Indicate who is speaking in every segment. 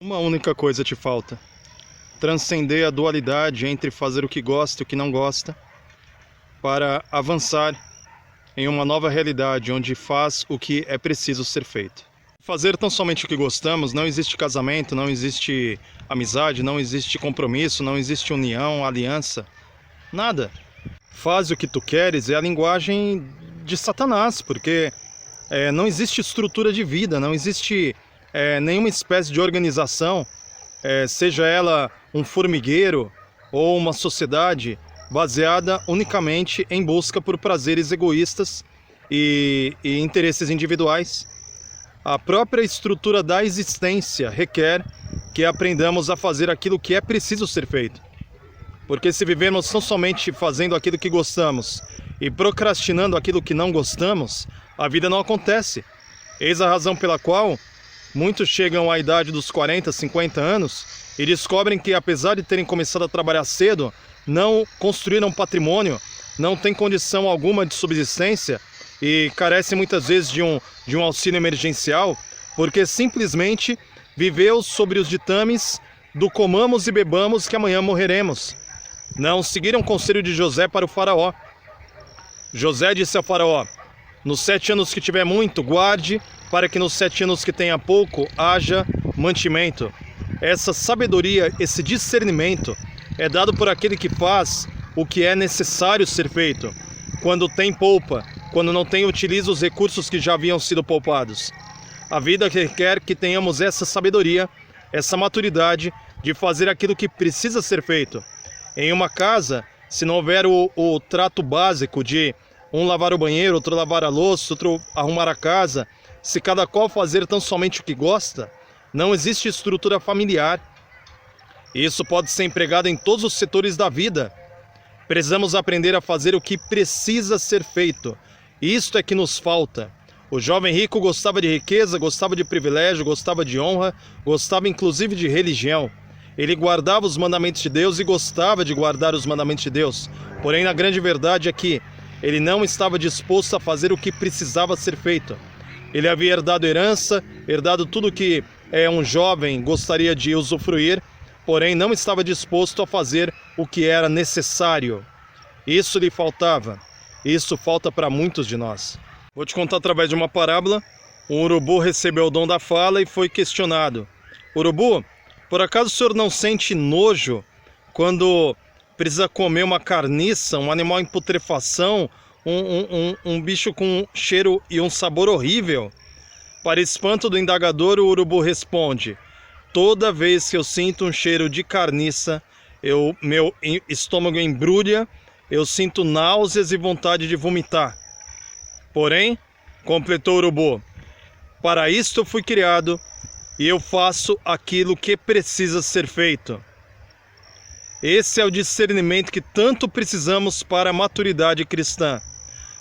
Speaker 1: Uma única coisa te falta: transcender a dualidade entre fazer o que gosta e o que não gosta, para avançar em uma nova realidade onde faz o que é preciso ser feito. Fazer tão somente o que gostamos, não existe casamento, não existe amizade, não existe compromisso, não existe união, aliança, nada. Faz o que tu queres é a linguagem de Satanás, porque não existe estrutura de vida, não existe nenhuma espécie de organização, seja ela um formigueiro ou uma sociedade baseada unicamente em busca por prazeres egoístas e interesses individuais. A própria estrutura da existência requer que aprendamos a fazer aquilo que é preciso ser feito. Porque se vivemos tão somente fazendo aquilo que gostamos e procrastinando aquilo que não gostamos, a vida não acontece. Eis a razão pela qual muitos chegam à idade dos 40, 50 anos e descobrem que, apesar de terem começado a trabalhar cedo, não construíram patrimônio, não têm condição alguma de subsistência e carecem muitas vezes de um auxílio emergencial, porque simplesmente viveu sobre os ditames do comamos e bebamos que amanhã morreremos. Não seguiram o conselho de José para o faraó. José disse ao faraó: nos 7 anos que tiver muito, guarde, para que nos 7 anos que tenha pouco, haja mantimento. Essa sabedoria, esse discernimento é dado por aquele que faz o que é necessário ser feito. Quando tem, poupa. Quando não tem, utiliza os recursos que já haviam sido poupados. A vida requer que tenhamos essa sabedoria, essa maturidade de fazer aquilo que precisa ser feito. Em uma casa, se não houver o trato básico de um lavar o banheiro, outro lavar a louça, outro arrumar a casa, se cada qual fazer tão somente o que gosta, não existe estrutura familiar. Isso pode ser empregado em todos os setores da vida. Precisamos aprender a fazer o que precisa ser feito. Isto é que nos falta. O jovem rico gostava de riqueza, gostava de privilégio, gostava de honra, gostava inclusive de religião. Ele guardava os mandamentos de Deus e gostava de guardar os mandamentos de Deus. Porém, a grande verdade é que ele não estava disposto a fazer o que precisava ser feito. Ele havia herdado herança, herdado tudo que um jovem gostaria de usufruir, porém não estava disposto a fazer o que era necessário. Isso lhe faltava. Isso falta para muitos de nós. Vou te contar através de uma parábola. Um urubu recebeu o dom da fala e foi questionado: urubu, por acaso o senhor não sente nojo quando precisa comer uma carniça, um animal em putrefação, um bicho com cheiro e um sabor horrível? Para espanto do indagador, o urubu responde: toda vez que eu sinto um cheiro de carniça, meu estômago embrulha, eu sinto náuseas e vontade de vomitar. Porém, completou o urubu, para isto eu fui criado e eu faço aquilo que precisa ser feito. Esse é o discernimento que tanto precisamos para a maturidade cristã.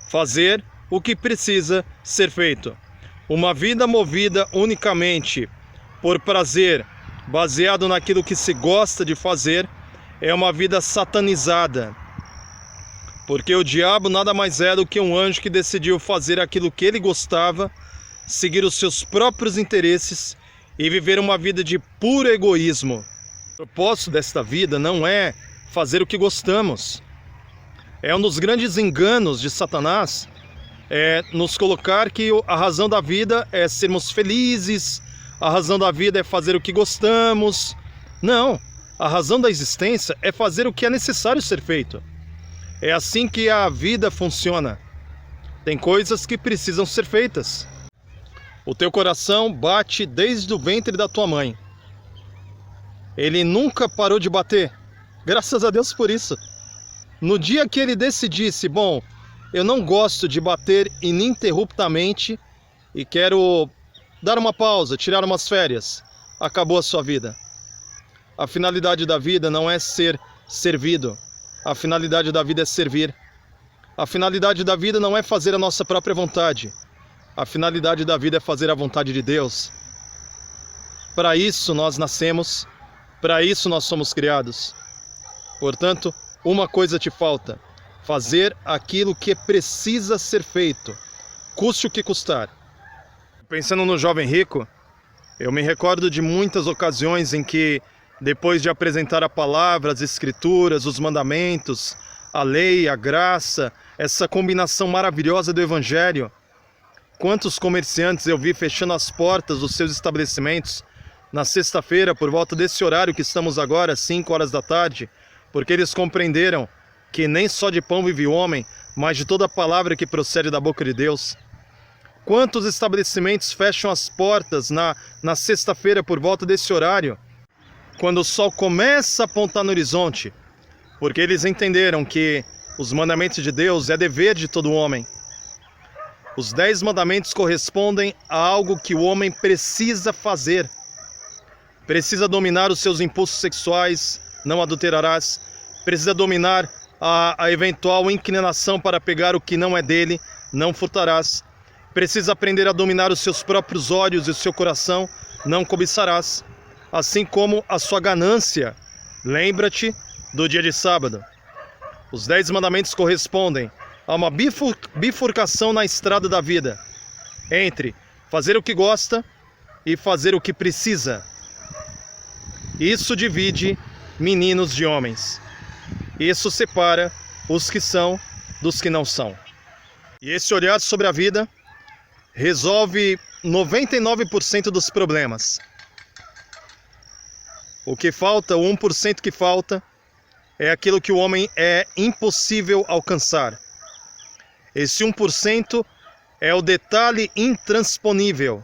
Speaker 1: Fazer o que precisa ser feito. Uma vida movida unicamente por prazer, baseado naquilo que se gosta de fazer, é uma vida satanizada. Porque o diabo nada mais é do que um anjo que decidiu fazer aquilo que ele gostava, seguir os seus próprios interesses e viver uma vida de puro egoísmo. O propósito desta vida não é fazer o que gostamos. É um dos grandes enganos de Satanás, nos colocar que a razão da vida é sermos felizes, a razão da vida é fazer o que gostamos. Não, a razão da existência é fazer o que é necessário ser feito. É assim que a vida funciona. Tem coisas que precisam ser feitas. O teu coração bate desde o ventre da tua mãe. Ele nunca parou de bater. Graças a Deus por isso. No dia que ele decidisse, bom, eu não gosto de bater ininterruptamente e quero dar uma pausa, tirar umas férias, acabou a sua vida. A finalidade da vida não é ser servido. A finalidade da vida é servir. A finalidade da vida não é fazer a nossa própria vontade. A finalidade da vida é fazer a vontade de Deus. Para isso nós nascemos, para isso nós somos criados. Portanto, uma coisa te falta: fazer aquilo que precisa ser feito, custe o que custar. Pensando no jovem rico, Eu me recordo de muitas ocasiões em que, depois de apresentar a palavra, as escrituras, os mandamentos, a lei, a graça, essa combinação maravilhosa do Evangelho, quantos comerciantes eu vi fechando as portas dos seus estabelecimentos na sexta-feira, por volta desse horário que estamos agora, 5 horas da tarde, porque eles compreenderam que nem só de pão vive o homem, mas de toda a palavra que procede da boca de Deus. Quantos estabelecimentos fecham as portas na sexta-feira por volta desse horário, quando o sol começa a apontar no horizonte, porque eles entenderam que os mandamentos de Deus é dever de todo homem. Os 10 mandamentos correspondem a algo que o homem precisa fazer. Precisa dominar os seus impulsos sexuais, não adulterarás. Precisa dominar a eventual inclinação para pegar o que não é dele, não furtarás. Precisa aprender a dominar os seus próprios olhos e o seu coração, não cobiçarás. Assim como a sua ganância, lembra-te do dia de sábado. Os 10 mandamentos correspondem a uma bifurcação na estrada da vida, entre fazer o que gosta e fazer o que precisa. Isso divide meninos de homens. Isso separa os que são dos que não são. E esse olhar sobre a vida resolve 99% dos problemas. O que falta, o 1% que falta, é aquilo que o homem é impossível alcançar. Esse 1% é o detalhe intransponível.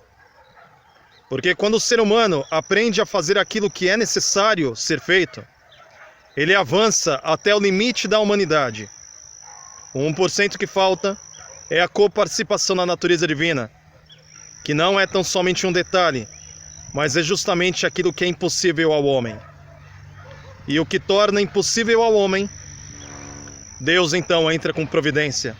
Speaker 1: Porque quando o ser humano aprende a fazer aquilo que é necessário ser feito, ele avança até o limite da humanidade. O 1% que falta é a coparticipação na natureza divina, que não é tão somente um detalhe, mas é justamente aquilo que é impossível ao homem. E o que torna impossível ao homem, Deus então entra com providência.